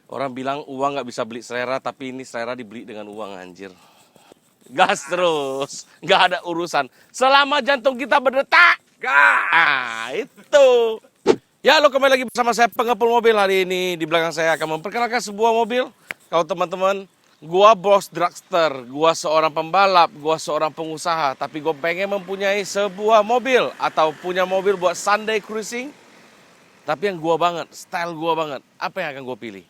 Orang bilang uang nggak bisa beli selera, tapi ini selera dibeli dengan uang, anjir. Gas terus, nggak ada urusan. Selama jantung kita berdetak, gas. Itu. Ya, lo kembali lagi bersama saya pengepul mobil. Hari ini di belakang saya akan memperkenalkan sebuah mobil. Kalau teman-teman, gua bos dragster, gua seorang pembalap, gua seorang pengusaha, tapi gue pengen mempunyai sebuah mobil atau punya mobil buat Sunday cruising. Tapi yang gua banget, style gua banget. Apa yang akan gue pilih?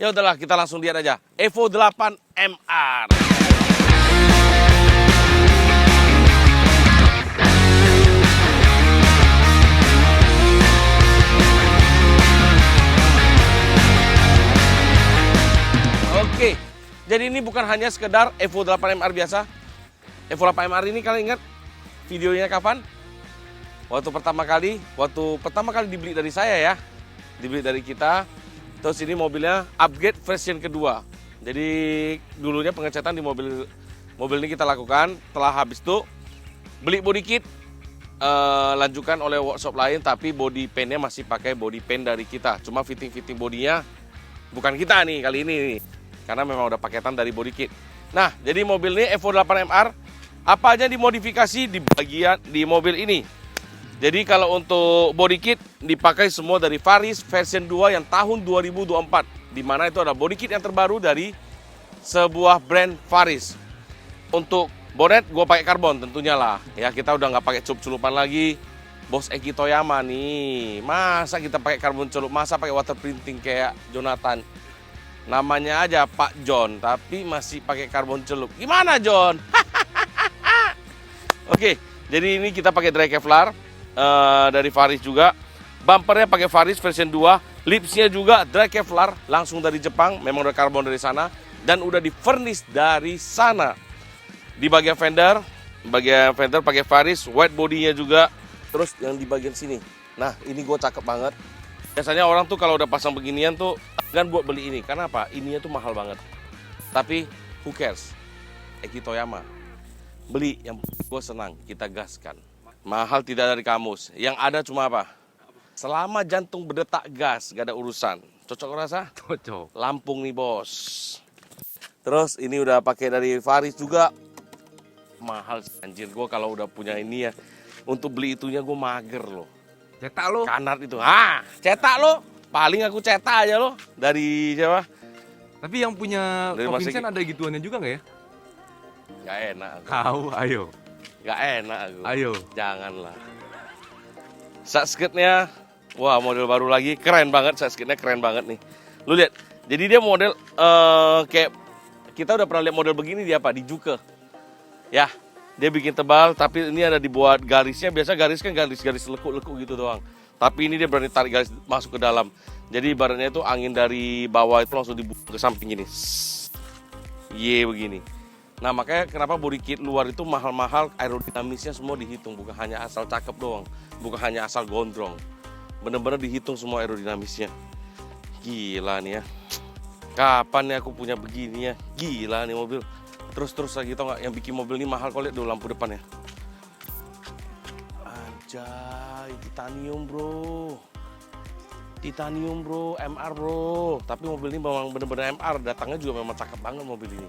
Ya udahlah, kita langsung lihat aja. Evo 8 MR. Oke, jadi ini bukan hanya sekedar Evo 8 MR biasa. Evo 8 MR ini kalian ingat videonya kapan? Waktu pertama kali dibeli dari saya ya. Dibeli dari kita. Terus ini mobilnya upgrade version kedua. Jadi dulunya pengecatan di mobil ini kita lakukan. Setelah habis itu beli body kit, lanjutkan oleh workshop lain, tapi body paintnya masih pakai body paint dari kita. Cuma fitting bodinya bukan kita nih kali ini nih, karena memang udah paketan dari body kit. Nah, jadi mobil ini Evo 8 MR, apa aja dimodifikasi di bagian di mobil ini? Jadi kalau untuk body kit dipakai semua dari Varis version 2 yang tahun 2024. Di mana itu ada body kit yang terbaru dari sebuah brand Varis. Untuk bonnet gue pakai karbon tentunya lah. Ya kita udah nggak pakai celup-celupan lagi. Bos Eki Toyama nih. Masa kita pakai karbon celup, masa pakai water printing kayak Jonathan. Namanya aja Pak John, tapi masih pakai karbon celup. Gimana John? Oke, jadi ini kita pakai dry Kevlar. Dari Varis juga, bumpernya pakai Varis version 2, lipsnya juga dry Kevlar langsung dari Jepang, memang udah karbon dari sana dan udah di furnish dari sana. Di bagian fender pakai Varis, white bodinya juga. Terus yang di bagian sini, nah ini gue cakep banget. Biasanya orang tuh kalau udah pasang beginian tuh kan buat beli ini, karena apa? Ininya tuh mahal banget. Tapi who cares? Eki Toyama beli, yang gue senang, kita gaskan. Mahal tidak dari kamus. Yang ada cuma apa? Selama jantung berdetak gas, gak ada urusan. Cocok rasa? Cocok. Lampung nih bos. Terus ini udah pakai dari Varis juga. Mahal anjir, gue kalau udah punya ini ya. Untuk beli itunya gue mager loh. Cetak lo. Kanat itu. Cetak lo. Paling aku cetak aja lo. Dari siapa? Tapi yang punya Dari Ko Mas Vincent Eki. ada gituannya juga nggak ya? Gak enak aku. Kau, ayo. Gak enak aku. Ayo. Janganlah. Sasketnya, wah model baru lagi, keren banget. Sasketnya keren banget nih. Lu lihat, jadi dia model kayak kita udah pernah lihat model begini di apa? Di Juke. Ya, dia bikin tebal, tapi ini ada dibuat garisnya. Biasa garis kan garis lekuk-lekuk gitu doang. Tapi ini dia berani tarik garis masuk ke dalam. Jadi ibaratnya itu angin dari bawah itu langsung dibuang ke samping gini. Begini. Nah makanya kenapa body kit luar itu mahal-mahal, aerodinamisnya semua dihitung. Bukan hanya asal cakep doang, bukan hanya asal gondrong. Bener-bener dihitung semua aerodinamisnya. Gila nih ya. Kapan nih aku punya begini ya. Gila nih mobil. Terus lagi tau gak yang bikin mobil ini mahal, kau lihat dulu lampu depannya. Anjay, titanium bro. Titanium bro, MR bro. Tapi mobil ini memang bener-bener MR. Datangnya juga memang cakep banget mobil ini.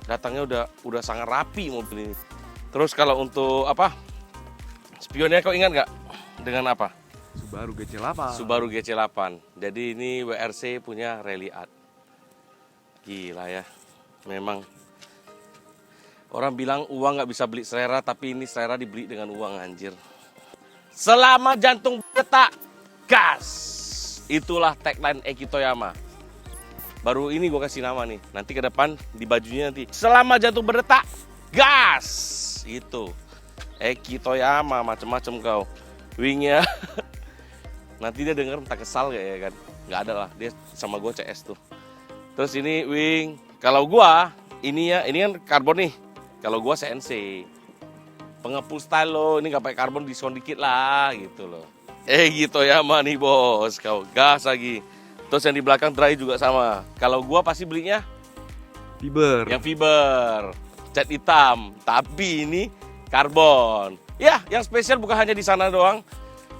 Datangnya udah sangat rapi mobil ini. Terus kalau untuk apa? Spionnya kau ingat nggak? Dengan apa? Subaru GC8. Subaru GC8. Jadi ini WRC punya Rally Art. Gila ya. Memang orang bilang uang nggak bisa beli selera, tapi ini selera dibeli dengan uang, anjir. Selama jantung berdetak, gas. Itulah tagline Eki Toyama. Baru ini gue kasih nama nih. Nanti ke depan di bajunya nanti. Selama jantung berdetak, gas. Itu. Eki Toyama, macem-macem kau. Wingnya. Nanti dia denger entah kesal gak ya kan. Gak ada lah. Dia sama gue CS tuh. Terus ini wing. Kalau gue, ini kan karbon nih. Kalau gue CNC. Pengepul style lo. Ini gak pakai karbon, diskon dikit lah. Gitu loh. Eki Toyama nih bos. Kau gas lagi. Terus yang di belakang dry juga sama. Kalau gua pasti belinya Fiber. yang fiber, cat hitam. Tapi ini karbon. Ya, yang spesial bukan hanya di sana doang.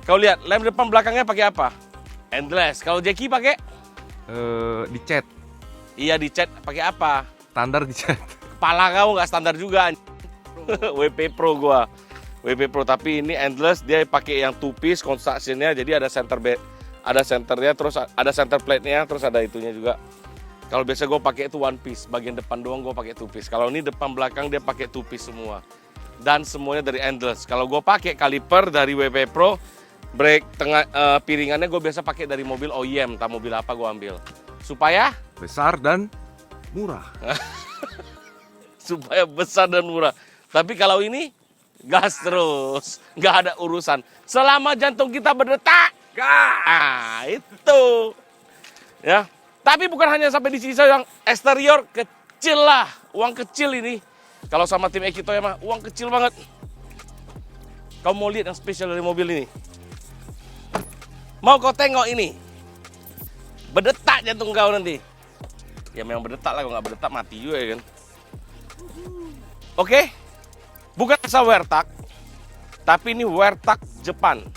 Kau lihat, lem depan belakangnya pakai apa? Endless. Kalau Jackie pakai Dicat. Iya dicat pakai apa? Standar dicat. Kepala kau nggak standar juga. WP Pro gua. WP Pro tapi ini endless, dia pakai yang two piece constructionnya, jadi ada center bed, ada centernya, terus ada center plate-nya, terus ada itunya juga. Kalau biasa gue pakai itu one piece, bagian depan doang gue pakai two piece. Kalau ini depan belakang dia pakai two piece semua, dan semuanya dari endless. Kalau gue pakai kaliper dari WP Pro, brake tengah piringannya gue biasa pakai dari mobil OEM, tak mobil apa gue ambil, supaya Besar dan murah. supaya besar dan murah. Tapi kalau ini gas terus, nggak ada urusan. Selama jantung kita berdetak, gas. Itu, ya. Tapi bukan hanya sampai di sisa yang eksterior kecil lah, uang kecil ini. Kalau sama tim Ekito ya mah, uang kecil banget. Kau mau lihat yang spesial dari mobil ini? Mau kau tengok ini? Berdetak jantung kau nanti. Ya memang berdetak lah, kalau nggak berdetak mati juga ya kan. Oke, bukan asal Wertak, tapi ini Wertak Jepang.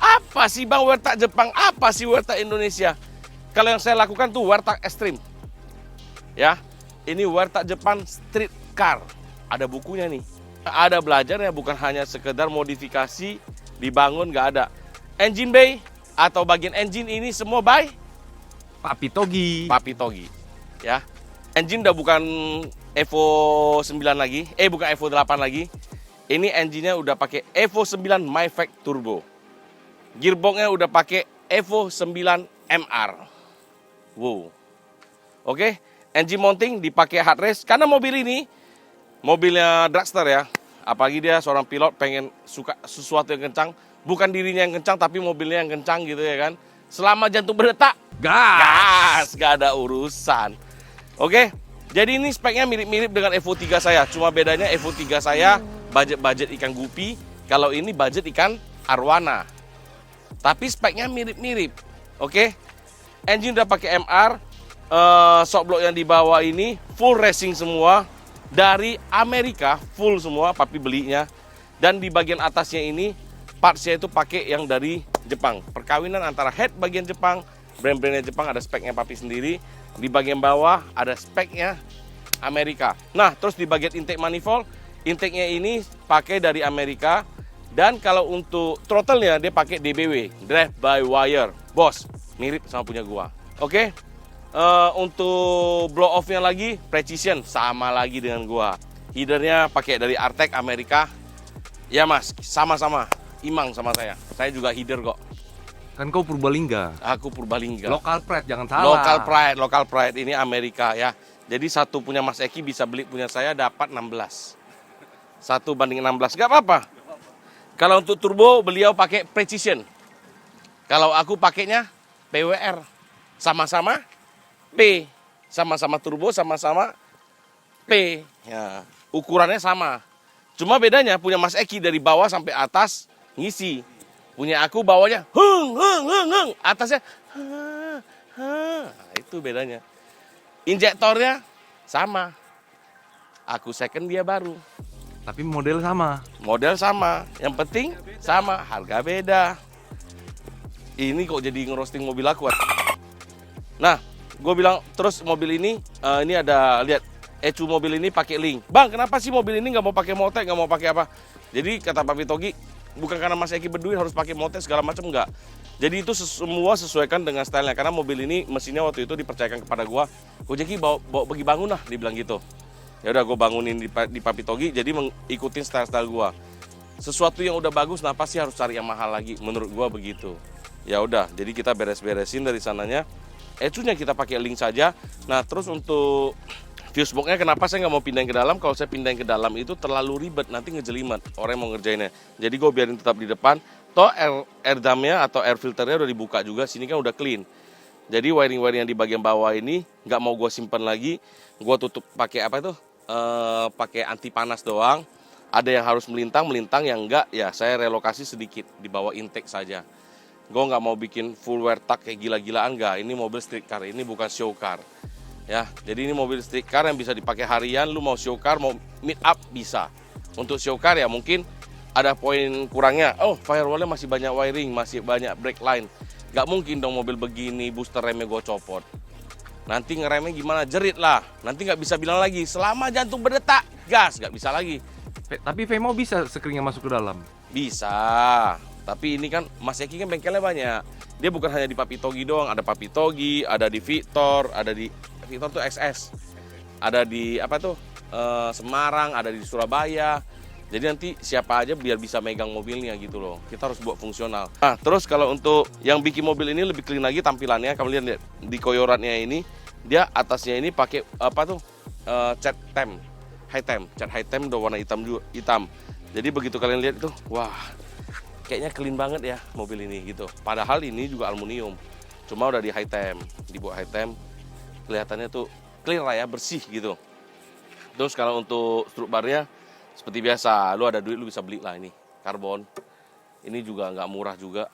Apa sih bang Wertak Jepang? Apa sih Wertak Indonesia? Kalau yang saya lakukan tuh Wertak Extreme. Ya, ini Wertak Jepang Street Car. Ada bukunya nih. Ada belajarnya, bukan hanya sekedar modifikasi dibangun, nggak ada. Engine bay atau bagian engine ini semua by Papi Togi. Papi Togi. Ya, engine udah bukan Evo 9 lagi, bukan Evo 8 lagi. Ini engine-nya udah pakai Evo 9 Myfact Turbo. Gearbox-nya udah pakai Evo 9 MR. Wow. Oke, engine mounting dipakai hard race karena mobil ini mobilnya dragster ya. Apalagi dia seorang pilot pengen suka sesuatu yang kencang, bukan dirinya yang kencang tapi mobilnya yang kencang gitu ya kan. Selama jantung berdetak, gas, gak ada urusan. Oke, jadi ini speknya mirip-mirip dengan Evo 3 saya. Cuma bedanya Evo 3 saya budget ikan gupi, kalau ini budget ikan arwana. Tapi speknya mirip-mirip. Oke, engine udah pakai MR, shockblock yang di bawah ini full racing semua dari Amerika, full semua papi belinya. Dan di bagian atasnya ini partsnya itu pakai yang dari Jepang. Perkawinan antara head bagian Jepang, brand-brandnya Jepang, ada speknya papi sendiri. Di bagian bawah ada speknya Amerika. Nah, terus di bagian intake manifold, intake-nya ini pakai dari Amerika. Dan kalau untuk throttle-nya dia pakai DBW, drive by wire. Bos, mirip sama punya gua. Oke. Untuk blow off-nya lagi precision sama lagi dengan gua. Header-nya pakai dari Artec Amerika. Ya Mas, sama-sama imang sama saya. Saya juga header kok. Kan kau Purbalingga. Aku Purbalingga. Local pride, jangan salah. Local pride ini Amerika ya. Jadi satu punya Mas Eki bisa beli punya saya dapat 16. 1:16, nggak apa-apa. Kalau untuk turbo beliau pakai precision. Kalau aku pakainya PWR. Sama-sama P. Sama-sama turbo, sama-sama P. Ya, ukurannya sama. Cuma bedanya punya Mas Eki dari bawah sampai atas ngisi. Punya aku bawahnya heng. Atasnya Nah, itu bedanya. Injektornya sama. Aku second, dia baru. Tapi model sama. Model sama, yang penting sama, harga beda. Ini kok jadi ngerosting mobil aku. Nah, gue bilang terus mobil ini ada, lihat, ECU mobil ini pakai link. Bang, kenapa sih mobil ini nggak mau pakai motek, nggak mau pakai apa? Jadi kata Papi Togi, bukan karena Mas Eki berduit harus pakai motek segala macam, nggak. Jadi itu semua sesuaikan dengan stylenya. Karena mobil ini mesinnya waktu itu dipercayakan kepada gue Jeki bawa pergi bangun lah, dibilang gitu. Ya udah gue bangunin di Papi Togi, jadi mengikuti style-style gue. Sesuatu yang udah bagus, kenapa sih harus cari yang mahal lagi? Menurut gue begitu. Ya udah, jadi kita beres-beresin dari sananya. ECU-nya kita pakai link saja. Nah, terus untuk fuse box-nya kenapa saya nggak mau pindahin ke dalam? Kalau saya pindahin ke dalam itu terlalu ribet, nanti ngejelimet orang yang mau ngerjainnya. Jadi gue biarin tetap di depan. Toh air dam-nya atau air filternya udah dibuka juga, sini kan udah clean. Jadi wiring-wiring yang di bagian bawah ini nggak mau gue simpan lagi. Gue tutup pakai apa itu? Pakai anti panas doang. Ada yang harus melintang, yang enggak ya saya relokasi sedikit di bawah intake saja. Gue nggak mau bikin full Wertak kayak gila-gilaan, enggak. Ini mobil street car, ini bukan show car. Ya, jadi ini mobil street car yang bisa dipakai harian. Lu mau show car, mau meet up bisa. Untuk show car ya mungkin ada poin kurangnya. Oh, firewall-nya masih banyak wiring, masih banyak brake line. Gak mungkin dong mobil begini booster remnya gue copot. Nanti ngeremnya gimana? Jerit lah. Nanti nggak bisa bilang lagi, selama jantung berdetak, gas. Nggak bisa lagi. Tapi Vemo bisa screennya masuk ke dalam. Bisa. Tapi ini kan Mas Eki kan bengkelnya banyak. Dia bukan hanya di Papi Togi doang. Ada Papi Togi, ada di Victor, ada di Victor tuh XS. Ada di apa tuh? Semarang, ada di Surabaya. Jadi nanti siapa aja biar bisa megang mobilnya gitu loh. Kita harus buat fungsional. Nah, terus kalau untuk yang bikin mobil ini lebih clean lagi tampilannya. Kamu lihat di koyorannya ini, dia atasnya ini pakai apa tuh? Cat tem, high tem. Cat high tem udah warna hitam juga, hitam. Jadi begitu kalian lihat itu, wah, kayaknya clean banget ya mobil ini gitu. Padahal ini juga aluminium. Cuma udah di high tem, dibuat high tem. Kelihatannya tuh clear lah ya, bersih gitu. Terus kalau untuk strut barnya seperti biasa, lu ada duit lu bisa beli lah ini karbon. Ini juga nggak murah juga,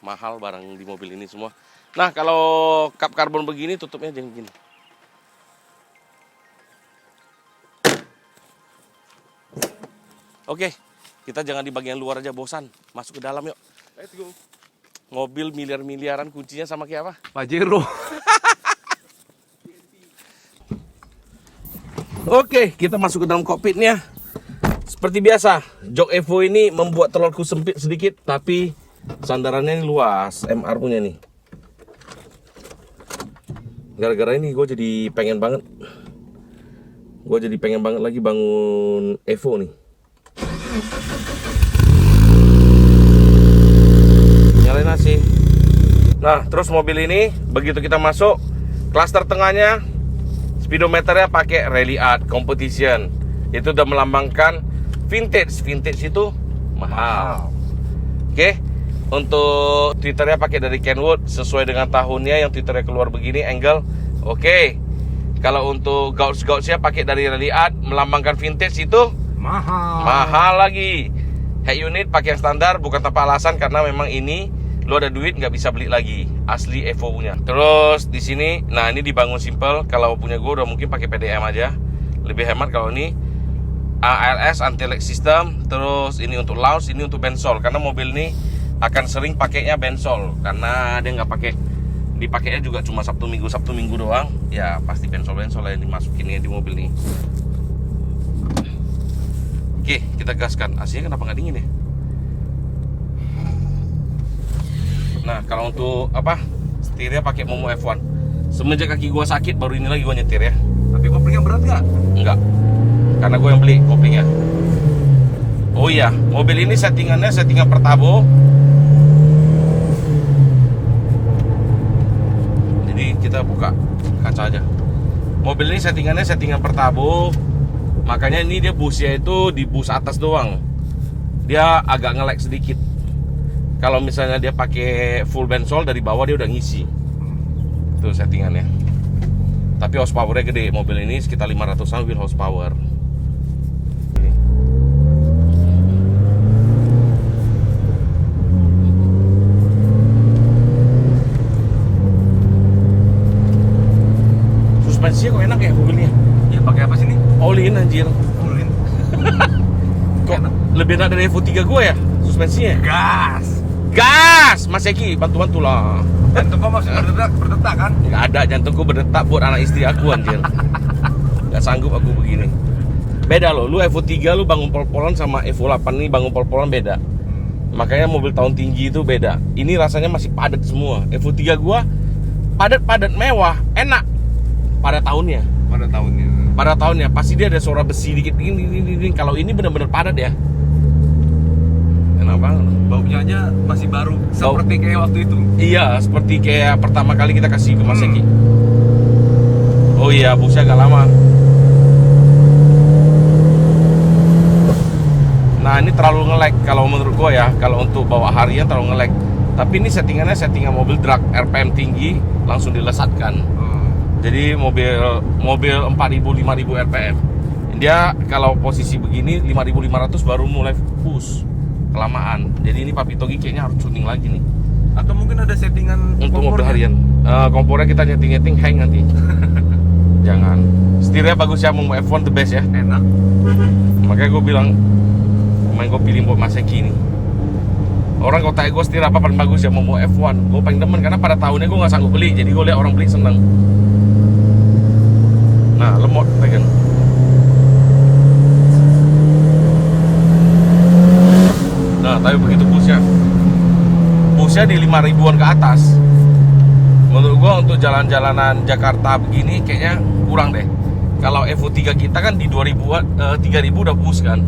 mahal barang di mobil ini semua. Nah kalau kap karbon begini tutupnya jangan begini. Oke, kita jangan di bagian luar aja, bosan. Masuk ke dalam yuk. Let's go. Mobil miliar-miliaran kuncinya sama kayak apa? Pajero. Oke, kita masuk ke dalam kokpitnya. Seperti biasa, jok Evo ini membuat telurku sempit sedikit, tapi sandarannya ini luas, MR punya nih. Gara-gara ini gue jadi pengen banget. Gue jadi pengen banget lagi bangun Evo nih. Nyalain AC. Nah, terus mobil ini begitu kita masuk, klaster tengahnya speedometernya pakai Rally Art Competition. Itu udah melambangkan vintage. Vintage itu mahal. Oke. Untuk Twitternya pakai dari Kenwood sesuai dengan tahunnya, yang Twitternya keluar begini angle. Oke. Kalau untuk gauge-gauge-nya pakai dari Rally Art melambangkan vintage itu Mahal. mahal lagi. Head unit pakai yang standar bukan tanpa alasan, karena memang ini lu ada duit nggak bisa beli lagi, asli Evo punya. Terus di sini, nah ini dibangun simple. Kalau punya gue udah mungkin pakai PDM aja, lebih hemat. Kalau ini ALS anti-lag system. Terus ini untuk launch, ini untuk bensol, karena mobil ini akan sering pakainya bensol, karena dia nggak pakai, dipakainya juga cuma Sabtu Minggu doang. Ya pasti bensol yang dimasukin di mobil ini. Oke, kita gaskan. AC-nya kenapa nggak dingin ya? Nah, kalau untuk apa? Setirnya pakai Momo F1. Semenjak kaki gua sakit, baru ini lagi gua nyetir ya. Tapi koplingnya berat nggak? Enggak. Karena gua yang beli koplingnya. Oh iya, mobil ini settingannya settingan pertabo. Jadi kita buka kaca aja. Mobil ini settingannya settingan pertabo. Makanya ini dia busnya itu di bus atas doang. Dia agak nge-lag sedikit. Kalau misalnya dia pakai full bensol, dari bawah dia udah ngisi. Itu settingannya. Tapi horsepower-nya gede. Mobil ini sekitar 500-an wheel horsepower. Ini. Suspensinya kok enak ya mobilnya? Ya pakai apa sih nih? All in anjir. Ulin. Kok lebih enak dari Evo 3 gue ya suspensinya? Gas. Gas! Mas Eki, bantu-bantu lah. Jantung kau masih berdetak kan? Nggak ada, jantungku berdetak buat anak istri aku anjir. Nggak sanggup aku begini. Beda loh, lu Evo 3 lu bangun pol-polan sama Evo 8 nih bangun pol-polan beda. Makanya mobil tahun tinggi itu beda. Ini rasanya masih padat semua. Evo 3 gua padat-padat mewah, enak. Pada tahunnya. Pada tahunnya pasti dia ada suara besi dikit ini. Kalau ini benar-benar padat ya. Enak banget. Baunya aja masih baru, seperti kayak waktu itu. Iya, seperti kayak pertama kali kita kasih ke Mas Eki. Oh iya, busnya agak lama. Nah, ini terlalu nge-lag kalau menurut gua ya. Kalau untuk bawa harian terlalu nge-lag. Tapi ini settingannya settingan mobil drag RPM tinggi, langsung dilesatkan. Jadi mobil 4000 5000 RPM. Dia kalau posisi begini 5500 baru mulai push. Kelamaan. Jadi ini Papi Togi kayaknya harus tuning lagi nih. Atau mungkin ada settingan Untuk mobil kompornya? harian. Kompornya kita nyeting hang nanti. Jangan. Setirnya bagus ya, mau F1 the best ya. Enak. Makanya gue bilang main gue pilih buat Mas Eki ini. Orang kota gue setir apa paling bagus ya mau F1. Gue paling demen karena pada tahunnya gue nggak sanggup beli, jadi gue lihat orang beli seneng. Nah, lemot pengen. Nah, tapi begitu pushnya di 5.000-an ke atas. Menurut gue untuk jalan-jalanan Jakarta begini kayaknya kurang deh. Kalau Evo 3 kita kan di 3000 udah push kan.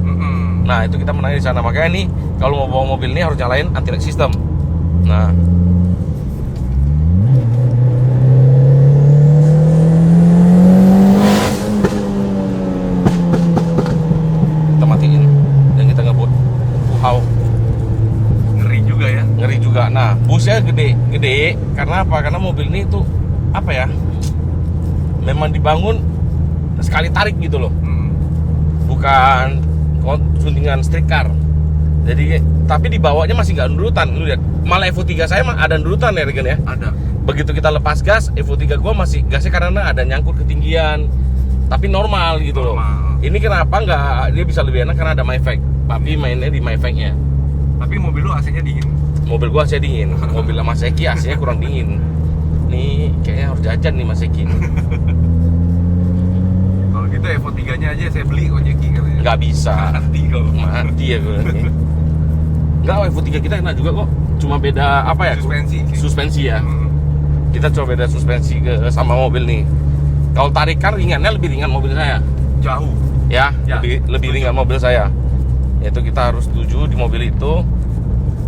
Nah, itu kita menangnya di sana. Makanya nih kalau mau bawa mobil ini harus nyalain anti-lag system. Nah, kita matiin dan kita ngebut. Wow, Ngeri juga ya. ngeri juga. Nah, busnya gede karena apa? Karena mobil ini tuh apa ya? Memang dibangun sekali tarik gitu loh. Bukan suntingan street car. Jadi tapi dibawanya masih nggak nurutan. Lu lihat, malah Evo 3 saya mah ada nurutan ya Regen ya. Ada. Begitu kita lepas gas, Evo 3 gua masih gasnya karena ada nyangkut ketinggian. Tapi normal gitu loh. Ini kenapa nggak dia bisa lebih enak karena ada MyFact. Tapi mainnya di MyFact-nya. Tapi mobil lu AC-nya dingin. Mobil gua AC dingin, mobil Mas Eki AC-nya kurang dingin. Nih kayaknya harus jajan nih Mas Eki. Kalau gitu Evo 3-nya aja saya beli kok Jeki katanya. Nggak bisa. Mati kau. Mati ya gue. Enggak, Evo 3 kita enak juga kok. Cuma beda apa ya? Suspensi. Suspensi ya. Kita coba beda suspensi sama mobil nih. Kalau tarikan ringannya lebih ringan mobil saya. Jauh. Ya, Ya, lebih ringan mobil saya. Itu kita harus setuju di mobil itu.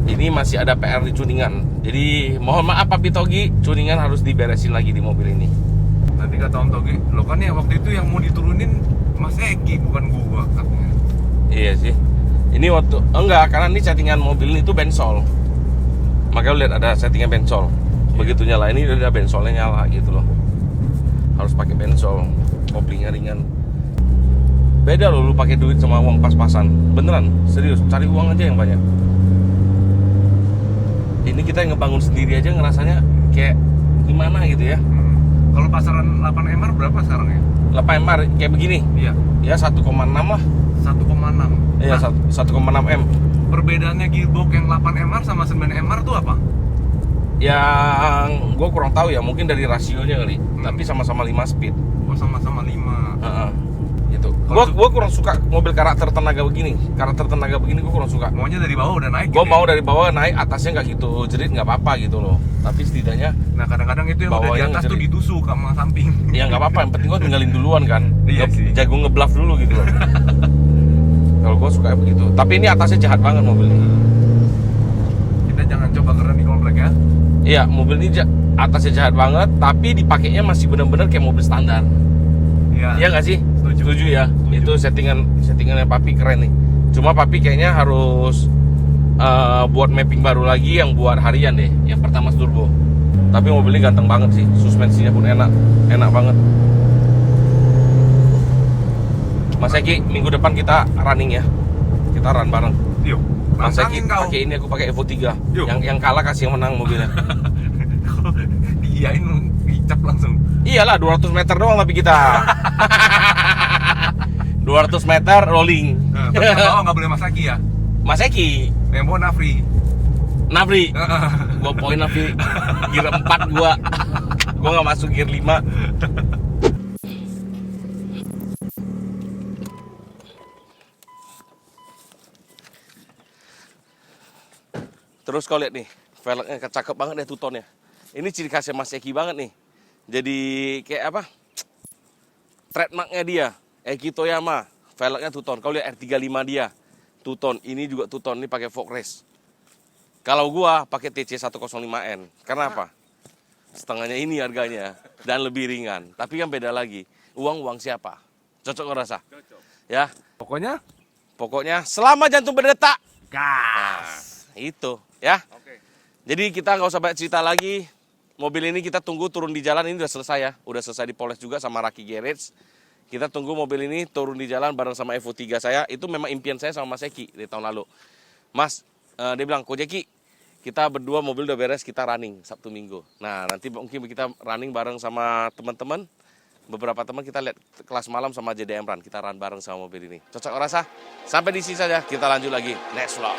Ini masih ada PR di tuningan. Jadi mohon maaf Pak Pitogi, tuningan harus diberesin lagi di mobil ini. Nanti kata Om Togi, lo kan ya waktu itu yang mau diturunin Mas Eki bukan gua katanya. Iya sih. Ini waktu enggak, karena ini settingan mobil ini itu bensol. Makanya lihat ada settingan bensol. Begitu nyala ini udah bensolnya nyala gitu loh. Harus pakai bensol, koplingnya ringan. Beda loh lu pakai duit sama uang pas-pasan. Beneran, serius, cari uang aja yang banyak. Ini kita yang ngebangun sendiri aja ngerasanya kayak gimana gitu ya. Kalau pasaran 8MR berapa sekarang ya? 8MR kayak begini. Iya. Ya 1,6 lah. 1,6. Iya, Nah, 1,6 M. perbedaannya gearbox yang 8MR sama 9MR tuh apa? Yang gue kurang tahu ya, mungkin dari rasionya kali. Tapi sama-sama 5 speed. Oh, sama-sama 5. Heeh. Gitu. Kalau Gua kurang suka mobil karakter tenaga begini. Karakter tenaga begini gue kurang suka. Maunya dari bawah udah naik. Gue gitu mau ya? dari bawah naik, atasnya nggak gitu jerit, nggak apa-apa gitu loh. Tapi setidaknya Nah, kadang-kadang itu yang udah di bawahnya atas tuh ngejerit. ditusuk sama samping. ya nggak apa-apa. Yang penting gue tinggalin duluan kan. Iya sih. Jago ngebluff dulu gitu loh. Kalau gue suka begitu. Tapi ini atasnya jahat banget mobil ini. Kita jangan coba keren di komplek ya. Iya, mobil ini atasnya jahat banget, tapi dipakainya masih benar-benar kayak mobil standar. Iya. Iya nggak sih? Setuju ya. Setuju. Itu settingannya Papi keren nih. Cuma Papi kayaknya harus buat mapping baru lagi yang buat harian deh. Yang pertama turbo. Tapi mobil ini ganteng banget sih. Suspensinya pun enak banget. Mas Eki, minggu depan kita running ya. Kita run bareng. Yuk. Mas Pantangin Eki kau. pakai ini, aku pakai Evo 3. Yuk. Yang kalah kasih yang menang mobilnya. Diiyain dicap langsung. Iyalah 200 meter doang tapi kita. 200 meter rolling. Nah, tapi yang bawah nggak boleh Mas Eki ya. Mas Eki, Yang bawah Nafri. Nafri, gua poin Nafri. Gear 4 gua nggak masuk gear 5. Terus kau lihat nih, velgnya cakep banget deh two-tone-nya. Ini ciri khasnya Mas Eki banget nih. Jadi kayak apa? Trademarknya dia, Eki Toyama. Velgnya two-tone. Kau lihat R35 dia, two-tone. Ini juga two-tone, ini pakai fog race. Kalau gua pakai TC105N. Karena apa? Setengahnya ini harganya dan lebih ringan. Tapi kan beda lagi. Uang siapa? Cocok nggak rasa? Cocok. Ya, Pokoknya selama jantung berdetak. gas. Itu ya. Oke. Jadi kita nggak usah banyak cerita lagi. Mobil ini kita tunggu turun di jalan, ini udah selesai ya. Udah selesai dipoles juga sama Raki Garage. Kita tunggu mobil ini turun di jalan bareng sama Evo 3 saya. Itu memang impian saya sama Mas Eki di tahun lalu. Mas, dia bilang, Ko Jeki, kita berdua mobil udah beres, kita running Sabtu Minggu. Nah, nanti mungkin kita running bareng sama teman-teman. Beberapa teman kita lihat kelas malam sama JDM Run. Kita run bareng sama mobil ini. Cocok rasa? Sampai di sini saja, kita lanjut lagi. Next vlog.